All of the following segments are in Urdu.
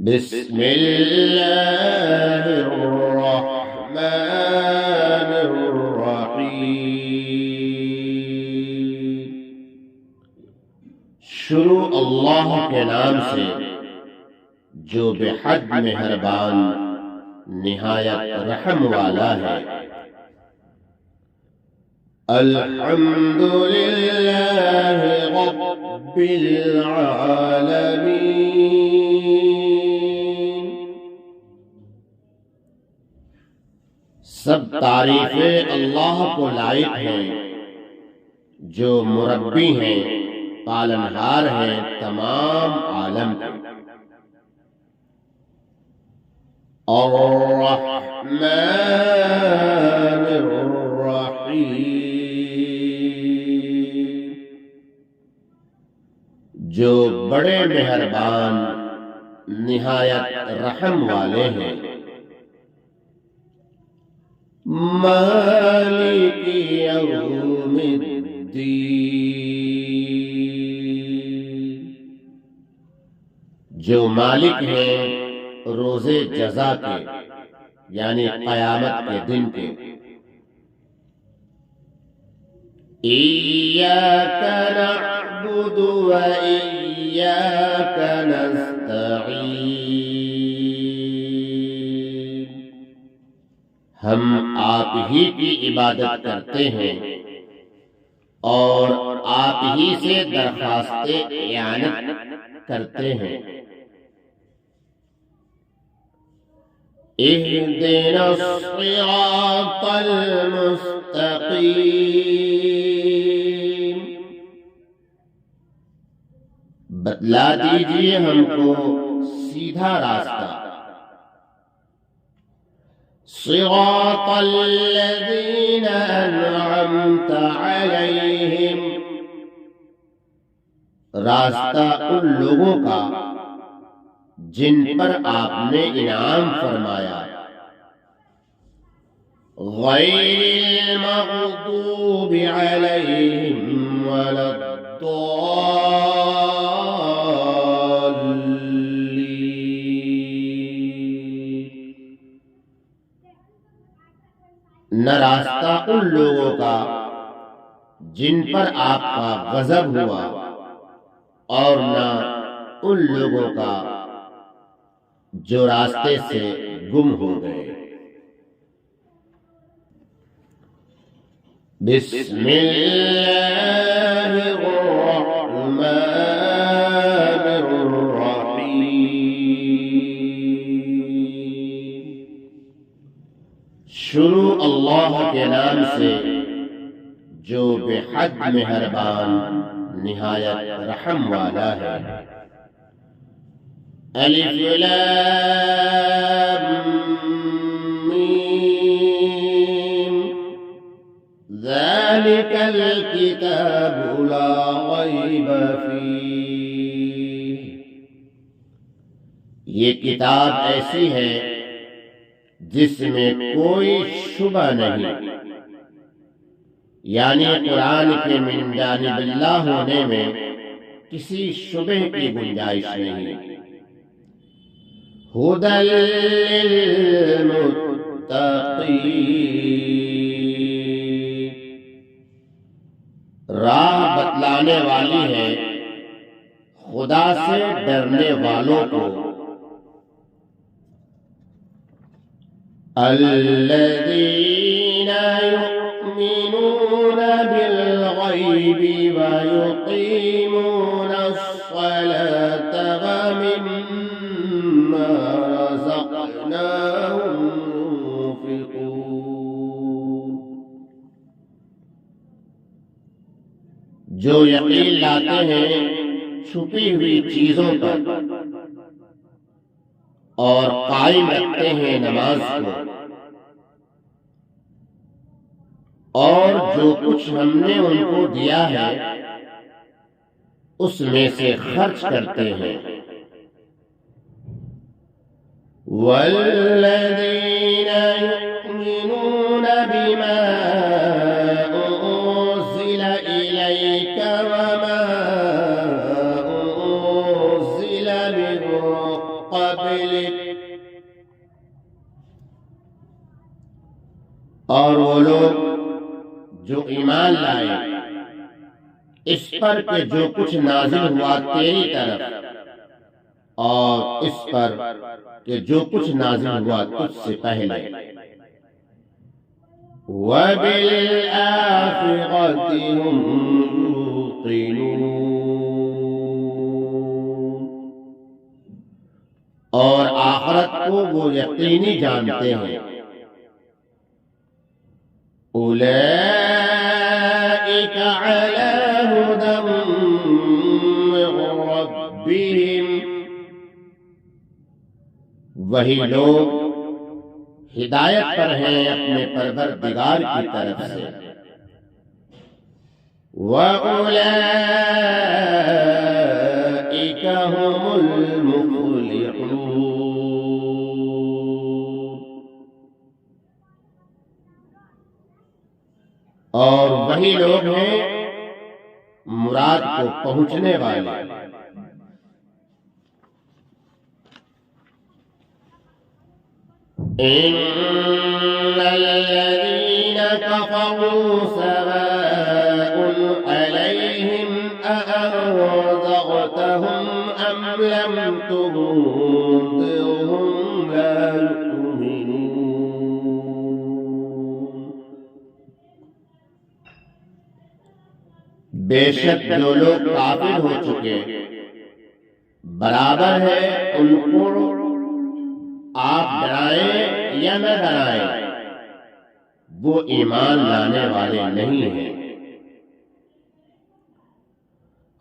بسم اللہ الرحمن الرحیم۔ شروع اللہ کے نام سے جو بے حد مہربان نہایت رحم والا ہے۔ الحمدللہ رب العالمین۔ سب تعریفیں اللہ کو لائق ہیں جو مربی ہیں، پالنہار ہیں تمام عالم کے۔ الرحمن الرحیم، جو بڑے مہربان نہایت رحم والے ہیں۔ مالک یوم الدین، جو مالک ہیں روز جزا کے یعنی قیامت کے دن کے۔ ایاک نعبد و ایاک نستعین، ہم آپ ہی کی عبادت کرتے ہیں اور آپ ہی سے درخواست اعانت کرتے ہیں۔ اہدنا الصراط المستقیم، بتلا دیجئے ہم کو سیدھا راستہ۔ صراط الذین انعمت علیہم، راستہ ان لوگوں کا جن پر آپ نے انعام فرمایا۔ غیر المغضوب علیہم ولا الضالین، نہ راستہ ان لوگوں کا جن پر آپ کا غضب ہوا اور نہ ان لوگوں کا جو راستے سے گم ہو گئے۔ بسم اللہ الرحمن الرحیم، شروع اللہ کے نام سے جو بے حد مہربان نہایت رحم والا ہے۔ الف لام میم، ذالک الکتاب لا ریب فیہ، یہ کتاب ایسی ہے جس میں کوئی شبہ نہیں، یعنی قرآن کے من جانب اللہ ہونے میں کسی شبہ کی گنجائش نہیں۔ ھدی للمتقین، راہ بتلانے والی ہے خدا سے ڈرنے والوں کو۔ الذین یؤمنون بالغیب ویقیمون الصلاة ومما رزقناهم ينفقون، جو یقین لاتے ہیں چھپی ہوئی چیزوں پر اور قائم رکھتے ہیں نماز کو، اور جو کچھ ہم نے ان کو دیا ہے اس میں سے خرچ کرتے ہیں۔ والذین یؤمنون بما انزل الیک وما انزل من قبلك اور وہ لوگ جو ایمان لائے اس پر کہ جو کچھ نازل ہوا تیری طرف اور اس پر کہ جو کچھ نازل ہوا تجھ سے پہلے وَبِالْآخِرَةِ هُمْ يُوقِنُونَ اور آخرت کو وہ یقینی جانتے ہیں أُولَئِكَ عَلَى هُدًى مِّن رَّبِّهِمْ وہی لوگ ہدایت پر ہیں اپنے پروردگار کی طرف سے وَأُولَئِكَ هُمُ الْمُفْلِحُونَ اور وہی لوگ ہیں مراد کو پہنچنے والے إِنَّ الَّذِينَ كَفَرُوا سَوَاءٌ عَلَيْهِمْ أَأَنذَرْتَهُمْ أَمْ لَمْ تُنذِرْهُمْ لَا يُؤْمِنُونَ بے شک جو لوگ کافر ہو چکے برابر ہے ان کو آپ ڈرائیں یا نہ ڈرائیں وہ ایمان لانے والے نہیں ہیں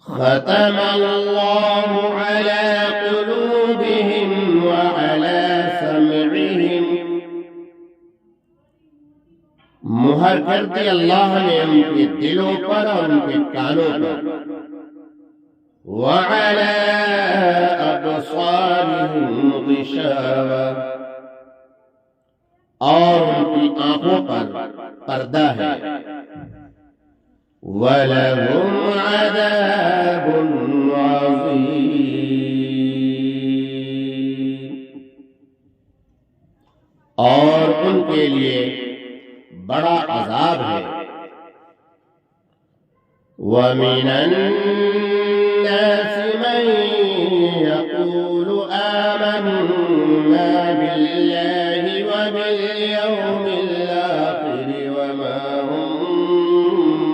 ختم اللہ علی قلوبہم وعلی سمعہم مہر کر دی اللہ نے ان کے دلوں پر اور ان کے کانوں پر وعلى أبصارهم غشاوة اور ان کی آنکھوں پر پردہ ہے وَلَهُمْ عَذَابٌ عَظِيمٌ اور ان کے لیے بڑا عذاب ہے وَمِنَ النَّاسِ مَن يَقُولُ آمَنَّا بِاللَّهِ وَبِالْيَوْمِ الْآخِرِ وَمَا هُمْ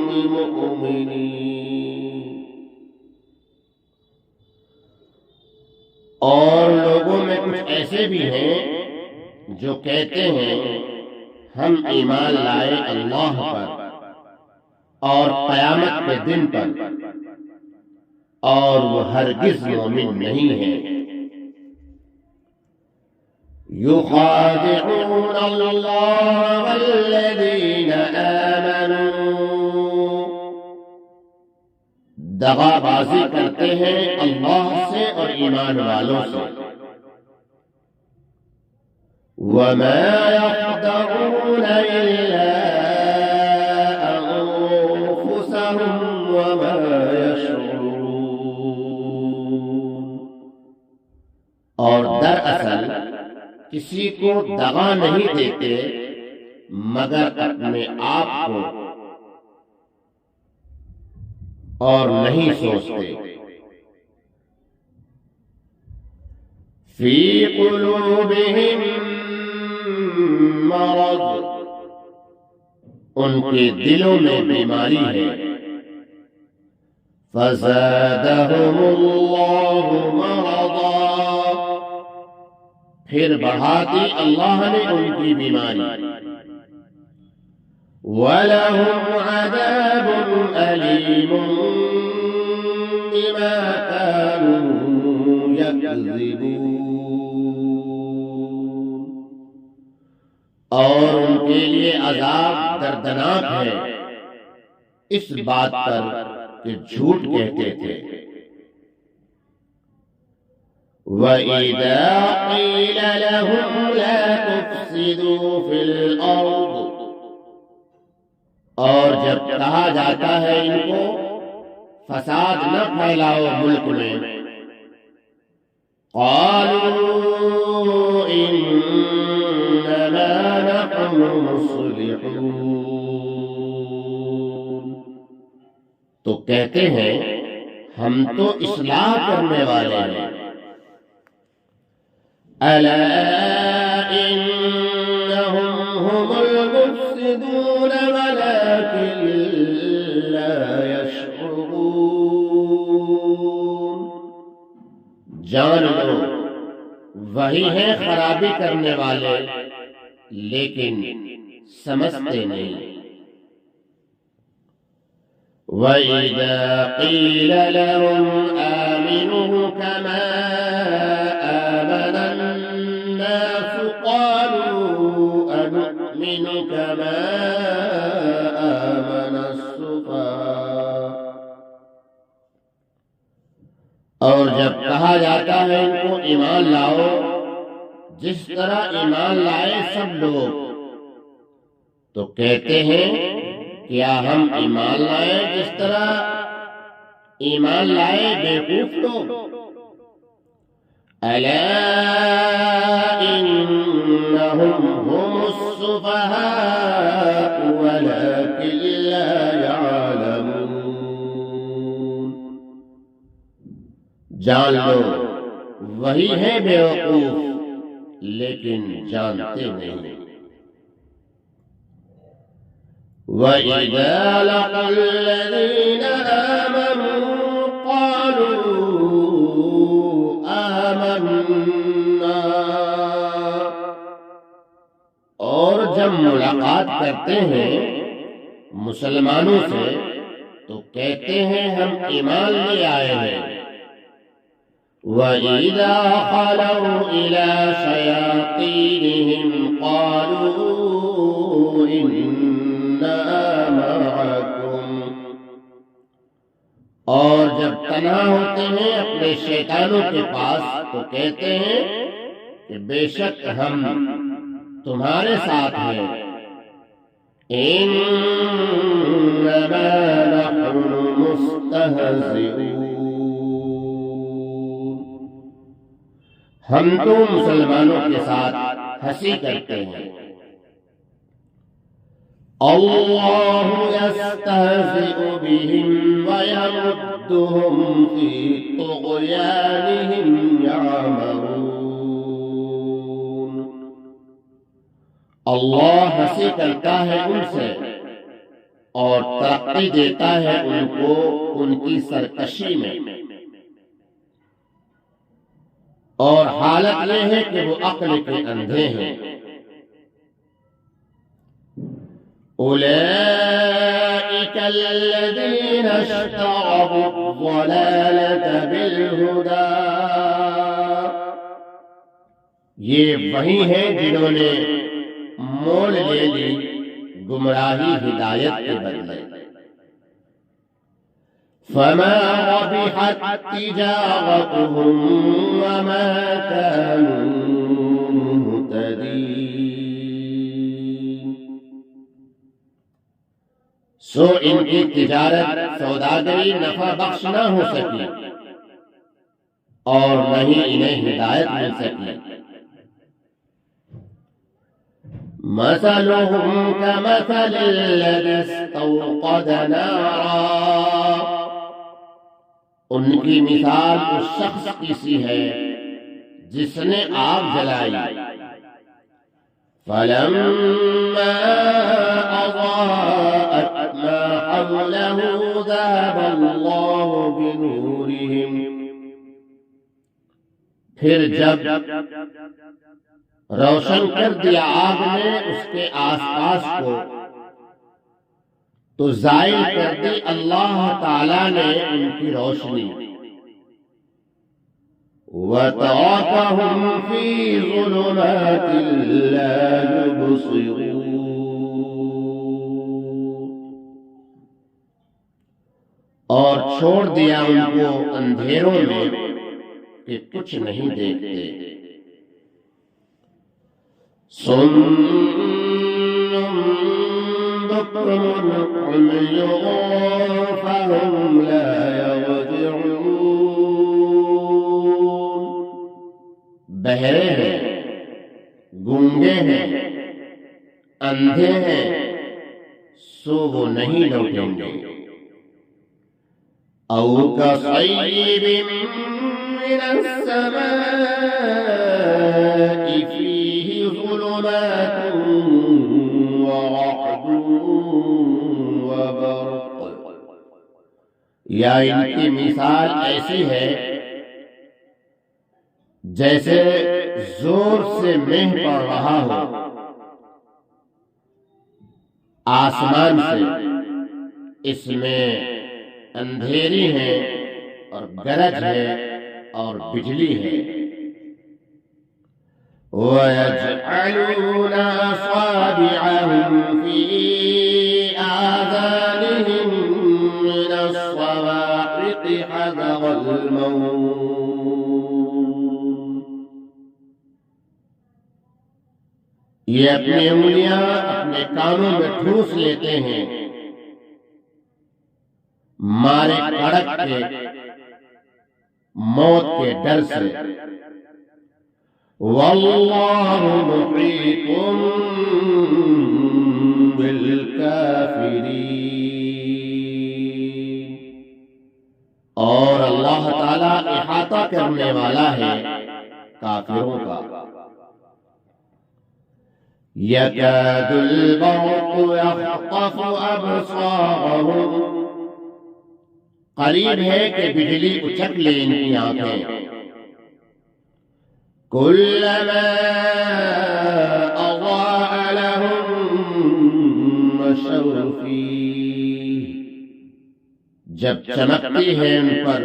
بِمُؤْمِنِينَ اور لوگوں میں کچھ ایسے بھی ہیں جو کہتے ہیں ہم ایمان لائے اللہ پر اور قیامت کے دن پر اور وہ ہرگز مومن نہیں ہیں یخادعون اللہ والذین آمنوا دغا بازی کرتے ہیں اللہ سے اور ایمان والوں سے وما يخدعون إلا أنفسهم وما يشعرون اور دراصل کسی کو دغا نہیں دیتے مگر اپنے آپ کو اور نہیں سوچتے فی قلوبہم مرض ان کے دلوں میں بیماری ہے فزادہم اللہ مرضا پھر بڑھا دی اللہ نے ان کی بیماری وَلَهُمْ عَذَابٌ أَلِيمٌ بِمَا كَانُوا يَكْذِبُونَ اور ان کے لیے عذاب دردناک ہے اس بات پر کہ جھوٹ کہتے تھے وَإِذَا قِيلَ لَهُمْ لَا تُفْسِدُوا فِي الْأَرْضِ اور جب کہا جاتا ہے ان کو فساد نہ پھیلاؤ ملک میں قالوا إنما نحن مصلحون، تو کہتے ہیں ہم تو اصلاح کرنے والے ہیں۔ الا انهم هم المفسدون ولكن لا يشعرون، جان لو وہی ہے خرابی کرنے والے لیکن سمجھتے نہیں۔ وَإِذَا قِيلَ لَهُمْ آمِنُوا كَمَا آمَنَ النَّاسُ قَالُوا أَنُؤْمِنُ كَمَا آمَنَ السُّفَهَاءُ، اور جب کہا جاتا ہے ان کو ایمان لاؤ جس طرح ایمان لائے سب لوگ، تو کہتے ہیں کیا ہم ایمان لائے جس طرح ایمان لائے بیوقوف لوگ؟ الا انهم هم السفهاء ولكن لا يعلمون، جان لو وہی ہے بیوقوف لیکن جانتے نہیں۔ وَإِذَا لَقُوا الَّذِينَ آمَنُوا قَالُوا آمَنَّا، اور جب ملاقات کرتے ہیں مسلمانوں سے تو کہتے ہیں ہم ایمان لے آئے ہیں۔ وَإِذَا خَلَوْا إِلَى شَيَاطِينِهِمْ قَالُوا إِنَّا مَعَكُمْ، اور جب تنہا ہوتے ہیں اپنے شیطانوں کے پاس تو کہتے ہیں کہ بے شک ہم تمہارے ساتھ ہیں۔ إِنَّمَا نَحْنُ مُسْتَهْزِئُونَ، ہم تو مسلمانوں کے ساتھ ہنسی کرتے ہیں۔ اللہ یستہزئ بہم ویمدہم فی طغیانہم یعمہون، اللہ ہنسی کرتا ہے ان سے اور ترقی دیتا ہے ان کو ان کی سرکشی میں، اور حالت یہ ہے کہ وہ عقل کے اندھے ہیں۔ أولئك الذين اشتروا الضلالة بالهدى، یہ وہی ہیں جنہوں نے مول لے لی گمراہی ہدایت کے بدلے۔ فما ربحت تجارتهم وما كانوا مهتدين، سو ان کی تجارت سوداگری نفع بخش نہ ہو سکی اور نہ ہی انہیں ہدایت مل سکی۔ مثلهم كمثل الذي استوقد نارا، ان کی مثال اس شخص کی سی ہے جس نے آگ جلائی۔ فلما أضاءت ما حوله ذهب الله بنورهم، پھر جب روشن کر دیا آگ نے اس کے آس پاس کو تو زائل کر دی اللہ تعالی نے ان کی روشنی۔ وَتَرَكَهُمْ فِي ظُلُمَاتٍ لَا يُبْصِرُونَ، اور چھوڑ دیا ان کو اندھیروں میں کہ کچھ نہیں دیکھتے۔ صُمٌّ بُكْمٌ عُمْيٌ فَهُمْ لَا يَرْجِعُونَ، بہرے ہیں، گونگے ہیں، اندھے ہیں، سو وہ نہیں لوٹیں گے۔ او کصیب من السماء فیہ ظلمات ورعد وبرق، یا ان کی مثال ایسی ہے جیسے زور سے مہ پڑ رہا ہو، آسمان سے، اس میں اندھیری ہے اور گرج ہے اور بجلی ہے۔ وَيَجْعَلُونَ أَصَابِعَهُمْ فِي آذَانِهِم مِّنَ الصَّوَاعِقِ حَذَرَ الْمَوْتِ، یہ اپنی انگلیاں اپنے کانوں میں ٹھوس لیتے ہیں مارے کڑک کے، موت کے ڈر سے۔ واللہ محیط بالکافرین، اور اللہ تعالی احاطہ کرنے والا ہے کافروں کا۔ یکاد البرق یخطف ابصارهم، قریب ہے کہ بجلی اچک لے ان کی آنکھیں۔ کلما اضاء لهم مشوا فیہ، جب چمکتی ہے ان پر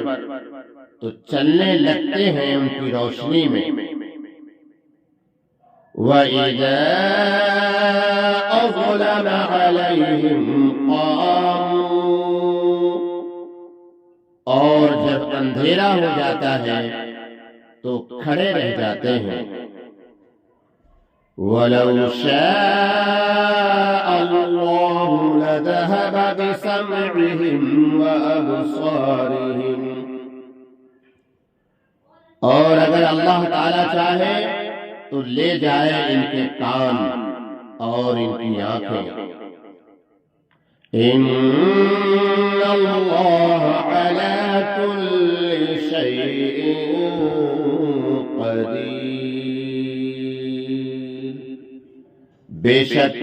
تو چلنے لگتے ہیں ان کی روشنی میں۔ وَإِذَا أَظْلَمَ عَلَيْهِمْ قَامُوا، اور جب اندھیرا ہو جاتا ہے تو کھڑے رہ جاتے ہیں۔ وَلَوْ شَاءَ اللَّهُ لَذَهَبَ بِسَمْعِهِمْ وَأَبْصَارِهِمْ، اور اگر اللہ تعالی چاہے تو لے جائے ان کے کان اور ان کی آنکھیں۔ ان اللہ علی کل شیء قدیر، بے شک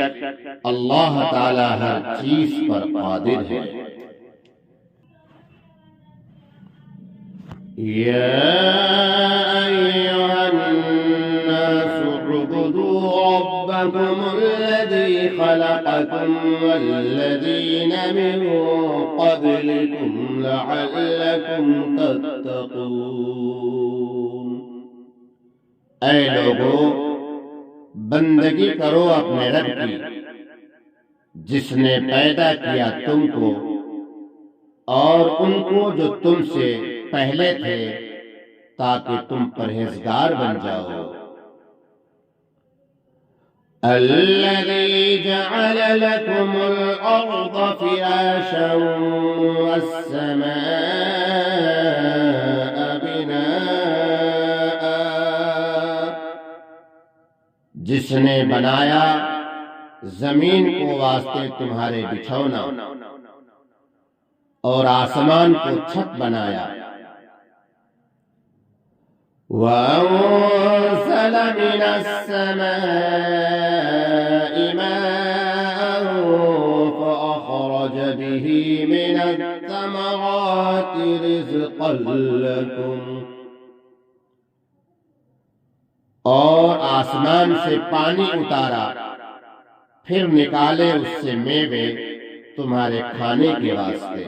اللہ تعالی ہر چیز پر قادر ہے۔ یا ایھا الناس اعبدوا ربکم الذی خلقکم والذین من قبلکم لعلکم تتقون، اے لوگو بندگی کرو اپنے رب کی جس نے پیدا کیا تم کو اور ان کو جو تم سے پہلے تھے، تاکہ تم پرہیزگار بن جاؤ۔ الذی جعل لکم الارض فراشا والسماء بناء، جس نے بنایا زمین کو واسطے تمہارے بچھونا اور آسمان کو چھت بنایا۔ وَأَنزَلَ مِنَ السَّمَاءِ مَاءً فَأَخْرَجَ بِهِ مِنَ الثَّمَرَاتِ رِزْقًا لَكُمْ، اور آسمان سے پانی اتارا، پھر نکالے اس سے میوے تمہارے کھانے کے واسطے۔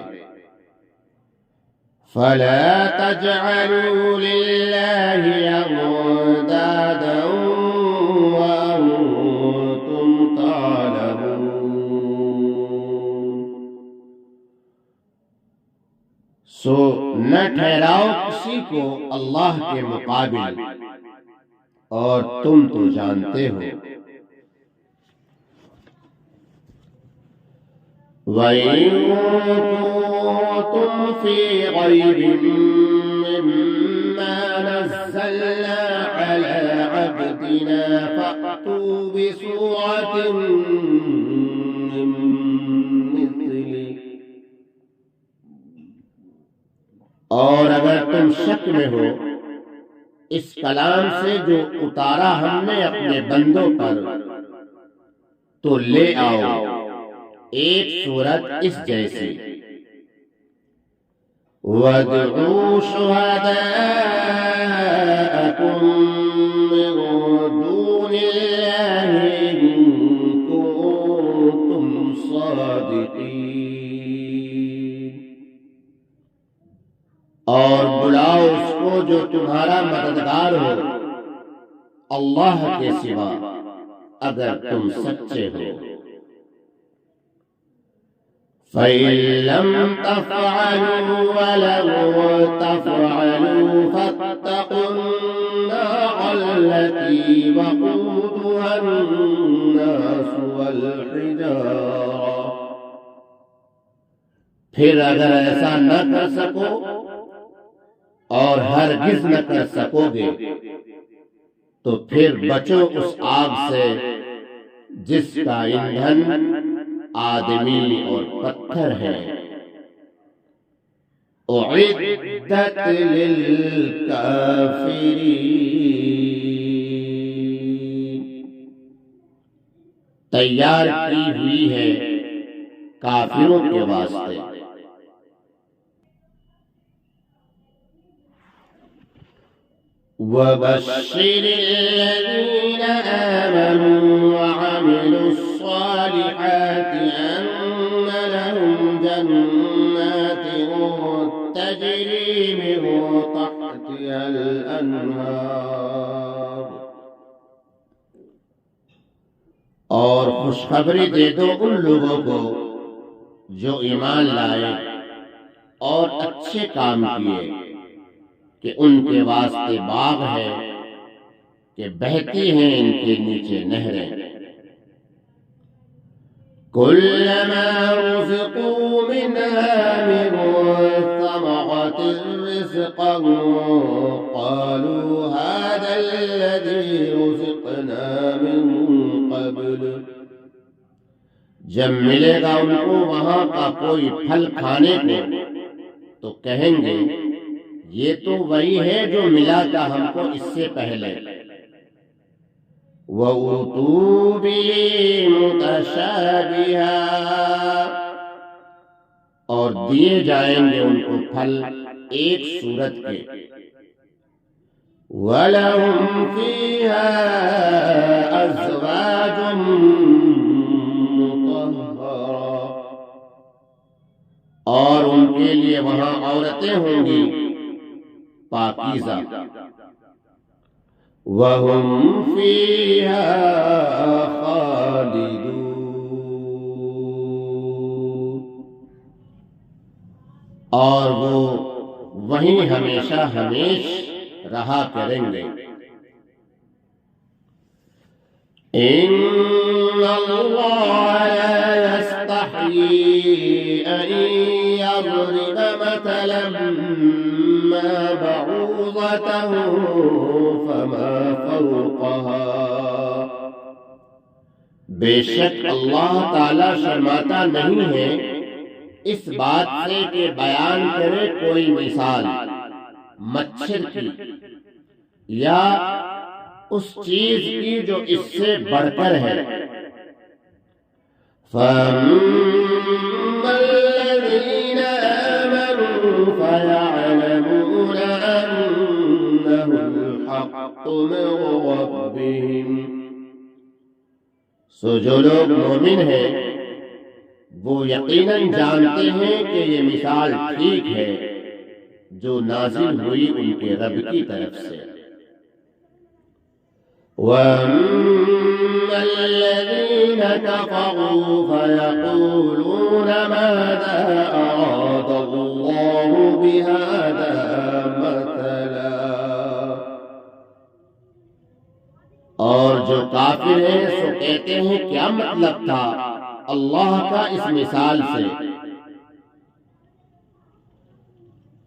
فَلَا تَجْعَلُوا لِلَّهِ أَنْدَادًا وَأَنْتُمْ تَعْلَمُونَ، سو نہ ٹھہراؤ کسی کو اللہ کے مقابل، اور تم تو جانتے ہو۔ وَإِن كُنتُمْ فِي رَيْبٍ مِّمَّا نَزَّلْنَا على عبدنا فأتوا بسورة من مثله اور اگر تم شک میں ہو اس کلام سے جو اتارا ہم نے اپنے بندوں پر تو لے آؤ ایک صورت اس جیسی وَادْعُوا شُهَدَاءَكُم مِّن دُونِ اللَّهِ إِن كُنتُمْ صَادِقِينَ اور بلاؤ اس کو جو تمہارا مددگار ہو اللہ کے سوا اگر تم سچے ہو فَإِن لَّمْ تَفْعَلُوا وَلَن تَفْعَلُوا فَاتَّقُوا النَّارَ الَّتِي وَقُودُهَا النَّاسُ وَالْحِجَارَةُ پھر اگر ایسا نہ کر سکو اور ہرگز نہ کر سکو گے تو پھر بچو اس آگ سے جس کا ایندھن آدمی اور پتھر ہے اعدت للکافرین تیار کی ہوئی ہے کافروں کے واسطے وَبَشِّرِ الَّذِينَ آمَنُوا وَعَمِلُوا الصَّالِحَاتِ أَنَّ لَهُمْ جَنَّاتٍ تَجْرِي مِن تَحْتِهَا الْأَنْهَارُ اور خوشخبری دے دو ان لوگوں کو جو ایمان لائے اور اچھے کام کیے کہ ان کے واسطے باغ ہے کہ بہتی ہیں ان کے نیچے نہریں كلما رزقوا منها من ثمرة رزقا قالوا هذا الذي رزقنا من قبل جب ملے گا ان کو وہاں کا کوئی پھل کھانے کو تو کہیں گے یہ تو وہی ہے جو ملا تھا ہم کو اس سے پہلے وَأُوتُوا بِهِ مُتَشَابِهًا اور دیے جائیں گے ان کو پھل ایک صورت کے وَلَهُمْ فِيهَا أَزْوَاجٌ مُطَهَّرَةٌ اور ان کے لیے وہاں عورتیں ہوں گی پاکیزہ وَهُمْ فِيهَا خَالِدُونَ اور وہ وہیں ہمیشہ ہمیش رہا کریں گے إِنَّ اللَّهَ لَا يَسْتَحْيِي أَن يَضْرِبَ مَثَلًا مَّا بَعُوضَةً فَمَا فَوْقَهَا بے شک اللہ تعالی شرماتا نہیں ہے اس بات سے کہ بیان کرے کوئی مثال مچھر کی یا اس چیز کی جو اس سے بڑھ کر ہے فَأَمَّا الَّذِينَ آمَنُوا فَيَعْلَمُونَ أَنَّهُ الْحَقُّ مِن رَّبِّهِمْ سو جو لوگ مومن ہیں وہ یقیناً جانتے ہیں کہ یہ مثال ٹھیک ہے جو نازل ہوئی ان کے رب کی طرف سے وَأَمَّا الَّذِينَ كَفَرُوا فَيَقُولُونَ مَاذَا أَرَادَ اللَّهُ بِهَذَا مَثَلًا اور جو کافر ہیں سو کہتے ہیں کیا مطلب تھا اللہ کا اس مثال سے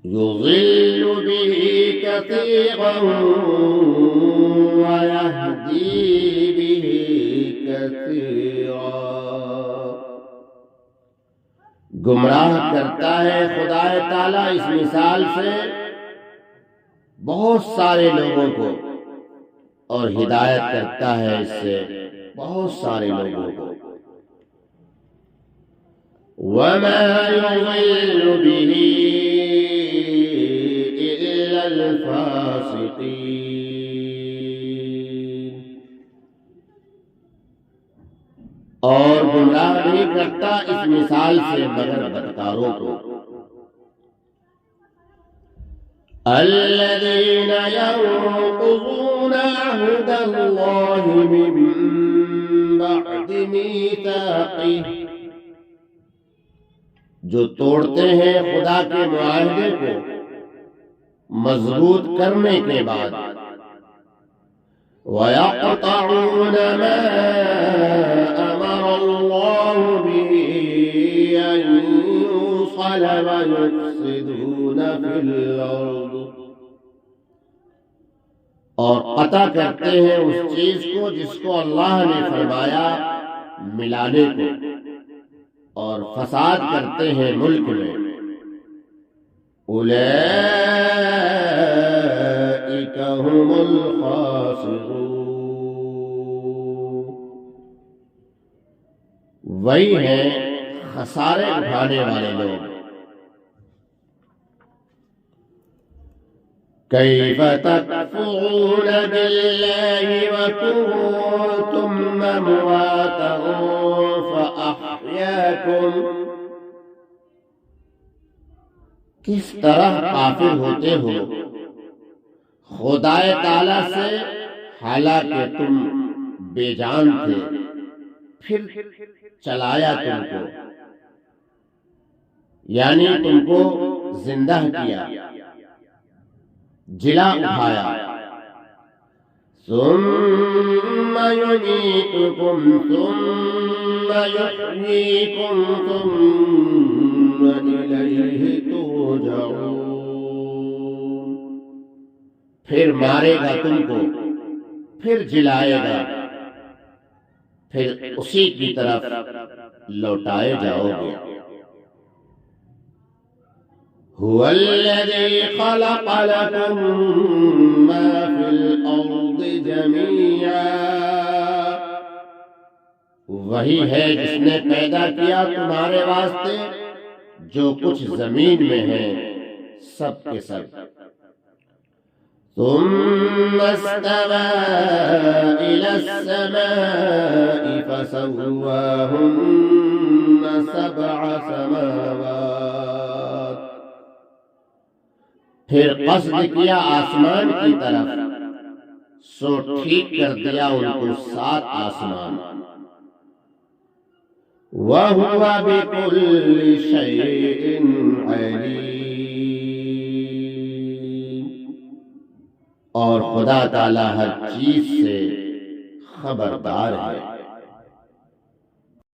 يُضِلُّ بِهِ كَثِيرًا گمراہ کرتا ہے خدا تعالیٰ اس مثال سے بہت سارے لوگوں کو، اور ہدایت کرتا ہے اس سے بہت سارے لوگوں کو۔ وَمَا يُضِلُّ بِهِ إِلَّا الْفَاسِقِينَ، اور گمراہ نہیں کرتا اس مثال سے مگر بدکاروں کو۔ الذين ينقضون عهد الله من بعد ميثاقه، جو توڑتے ہیں خدا کے معاہدے کو مضبوط کرنے کے بعد، وَيَقْطَعُونَ مَا أَمَرَ اللَّهُ بِهِ أَن يُوصَلَ وَيُفْسِدُونَ فِي الْأَرْضِ، اور قطع کرتے ہیں اس چیز کو جس کو اللہ نے فرمایا ملانے کو، اور فساد کرتے ہیں ملک میں۔ اولئک هم الخاسرون، وہی ہیں خسارے اٹھانے والے لوگ۔ کیف تکفرون باللہ وکنتم امواتا فاحیاکم، کس طرح کافر ہوتے ہو خدا تعالی سے حالانکہ تم بے جان تھے، پھر چلایا تم کو، یعنی تم کو زندہ کیا، جلا اٹھایا۔ ثم یمیتکم ثم یحییکم ثم الیہ ترجعون، پھر مارے گا تم کو، پھر جلائے گا، پھر اسی کی طرف لوٹائے جاؤ گے۔ هو الذي خلق لكم ما في الأرض جميعا، وہی ہے جس نے پیدا کیا تمہارے واسطے جو کچھ زمین میں ہے سب کے سب۔ ثم استوى إلى السماء فسواهن سبع سماوات، پھر قصد کیا آسمان کی طرف، سو ٹھیک کر دیا ان کو 7 آسمان۔ وَهُوَ بِكُلِّ شَيْءٍ عَلِيمٌ، اور خدا تعالی ہر چیز سے خبردار ہے۔